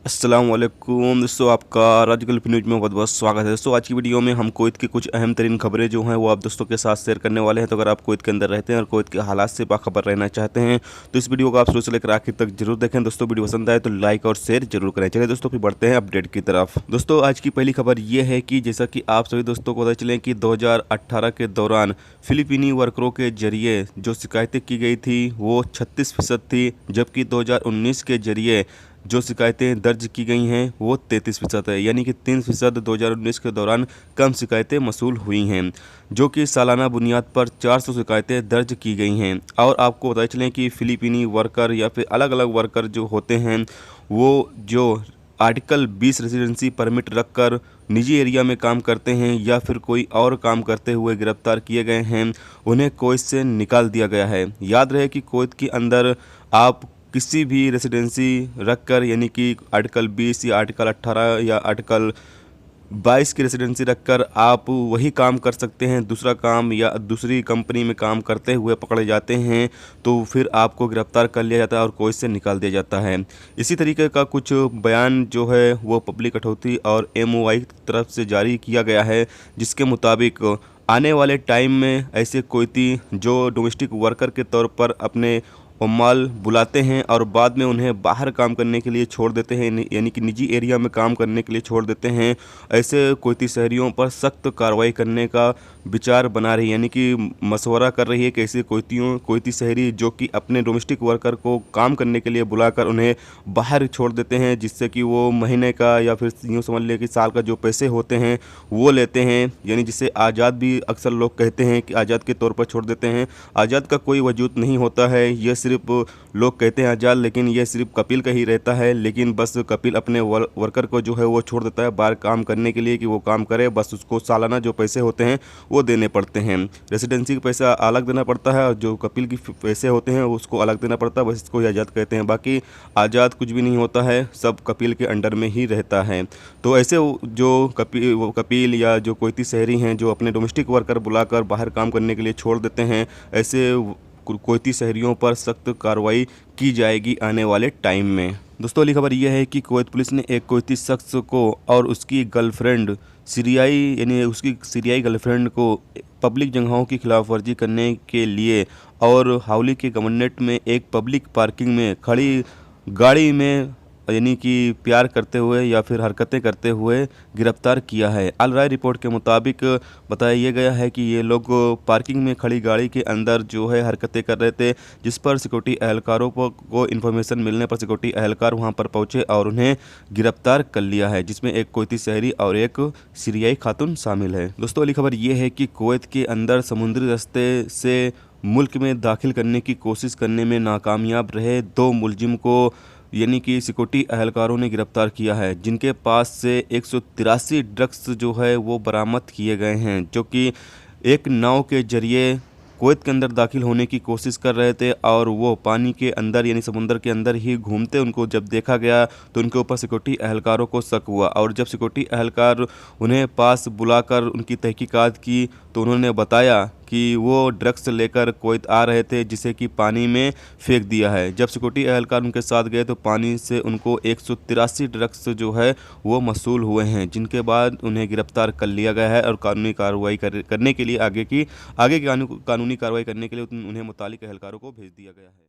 अस्सलामुअलैकुम दोस्तों, आपका राजकल न्यूज में बहुत बहुत स्वागत है। दोस्तों, आज की वीडियो में हम कुवैत की कुछ अहम तरीन खबरें जो हैं वो आप दोस्तों के साथ शेयर करने वाले हैं। तो अगर आप कुवैत के अंदर रहते हैं और कुवैत के हालात से बाखबर रहना चाहते हैं तो इस वीडियो को आप शुरू से लेकर आखिर तक जरूर देखें। दोस्तों, वीडियो पसंद आए तो लाइक और शेयर जरूर करें। चलिए दोस्तों, फिर बढ़ते हैं अपडेट की तरफ। दोस्तों, आज की पहली खबर ये है कि जैसा कि आप सभी दोस्तों को पता चले कि 2018 के दौरान फिलिपीनी वर्करों के जरिए जो शिकायतें की गई थी वो 36% थी, जबकि 2019 के जरिए जो शिकायतें दर्ज की गई हैं वो 33% है, यानी कि 3% 2019 के दौरान कम शिकायतें मसूल हुई हैं, जो कि सालाना बुनियाद पर 400 शिकायतें दर्ज की गई हैं। और आपको बताया चलें कि फिलिपीनी वर्कर या फिर अलग अलग वर्कर जो होते हैं वो जो आर्टिकल 20 रेजिडेंसी परमिट रखकर निजी एरिया में काम करते हैं या फिर कोई और काम करते हुए गिरफ्तार किए गए हैं, उन्हें कुवैत से निकाल दिया गया है। याद रहे कि कुवैत के अंदर आप किसी भी रेसिडेंसी रखकर, यानी कि आर्टिकल 20 या आर्टिकल 18 या आर्टिकल 22 की रेसिडेंसी रखकर आप वही काम कर सकते हैं। दूसरा काम या दूसरी कंपनी में काम करते हुए पकड़े जाते हैं तो फिर आपको गिरफ्तार कर लिया जाता है और कुवैत से निकाल दिया जाता है। इसी तरीके का कुछ बयान जो है वो पब्लिक अथॉरिटी और MOI की तरफ से जारी किया गया है, जिसके मुताबिक आने वाले टाइम में ऐसे कुवैती जो डोमेस्टिक वर्कर के तौर पर अपने उम्माल बुलाते हैं और बाद में उन्हें बाहर काम करने के लिए छोड़ देते हैं, यानी कि निजी एरिया में काम करने के लिए छोड़ देते हैं, ऐसे कुवैती शहरियों पर सख्त कार्रवाई करने का विचार बना रही है, यानी कि मशवरा कर रही है कि ऐसे कुवैती शहरी जो कि अपने डोमेस्टिक वर्कर को काम करने के लिए बुलाकर उन्हें बाहर छोड़ देते हैं, जिससे कि वो महीने का या फिर यूँ समझ लें कि साल का जो पैसे होते हैं वो लेते हैं, यानी जिसे आज़ाद भी अक्सर लोग कहते हैं कि आज़ाद के तौर पर छोड़ देते हैं। आज़ाद का कोई वजूद नहीं होता है, यह सिर्फ लोग कहते हैं आज़ाद, लेकिन यह सिर्फ कपिल का ही रहता है। लेकिन बस कपिल अपने वर्कर को जो है वो छोड़ देता है बाहर काम करने के लिए कि वो काम करे, बस उसको सालाना जो पैसे होते हैं वो देने पड़ते हैं। रेसिडेंसी का पैसा अलग देना पड़ता है और जो कपिल के पैसे होते हैं उसको अलग देना पड़ता है, बस इसको ही आज़ाद कहते हैं। बाकी आज़ाद कुछ भी नहीं होता है, सब कपिल के अंडर में ही रहता है। तो ऐसे जो कपिल या जो कुवैती शहरी हैं जो अपने डोमेस्टिक वर्कर बुलाकर बाहर काम करने के लिए छोड़ देते हैं, ऐसे कुवैती शहरियों पर सख्त कार्रवाई की जाएगी आने वाले टाइम में। दोस्तों, अगली खबर यह है कि कुवैत पुलिस ने एक कुवैती शख्स को और उसकी गर्लफ्रेंड उसकी सीरियाई गर्लफ्रेंड को पब्लिक जगहों की खिलाफ वर्जी करने के लिए और हावली के गवर्नमेंट में एक पब्लिक पार्किंग में खड़ी गाड़ी में यानी कि प्यार करते हुए या फिर हरकतें करते हुए गिरफ्तार किया है। अल राय रिपोर्ट के मुताबिक बताया गया है कि ये लोग पार्किंग में खड़ी गाड़ी के अंदर जो है हरकतें कर रहे थे, जिस पर सिक्योरिटी अहलकारों को इन्फॉर्मेशन मिलने पर सिक्योरिटी अहलकार वहां पर पहुंचे और उन्हें गिरफ्तार कर लिया है, जिसमें एक कुवैती शहरी और एक सीरियाई खातून शामिल है। दोस्तों, अगली खबर ये है कि कुवैत के अंदर समुद्री रास्ते से मुल्क में दाखिल करने की कोशिश करने में नाकामयाब रहे 2 मुलजिम को यानी कि सिक्योरिटी अहलकारों ने गिरफ्तार किया है, जिनके पास से 183 ड्रग्स जो है वो बरामद किए गए हैं, जो कि एक नाव के जरिए कुवैत के अंदर दाखिल होने की कोशिश कर रहे थे और वो पानी के अंदर यानी समुद्र के अंदर ही घूमते उनको जब देखा गया तो उनके ऊपर सिक्योरिटी अहलकारों को शक हुआ और जब सिक्योरिटी अहलकार उन्हें पास बुलाकर उनकी तहकीकात की तो उन्होंने बताया कि वो ड्रग्स लेकर कुवैत आ रहे थे, जिसे कि पानी में फेंक दिया है। जब सिक्योरिटी अहलकार उनके साथ गए तो पानी से उनको 183 ड्रग्स जो है वो मसूल हुए हैं, जिनके बाद उन्हें गिरफ्तार कर लिया गया है और कानूनी कार्रवाई करने के लिए आगे की कानूनी कार्रवाई करने के लिए उन्हें मुतालिक अहलकारों को भेज दिया गया है।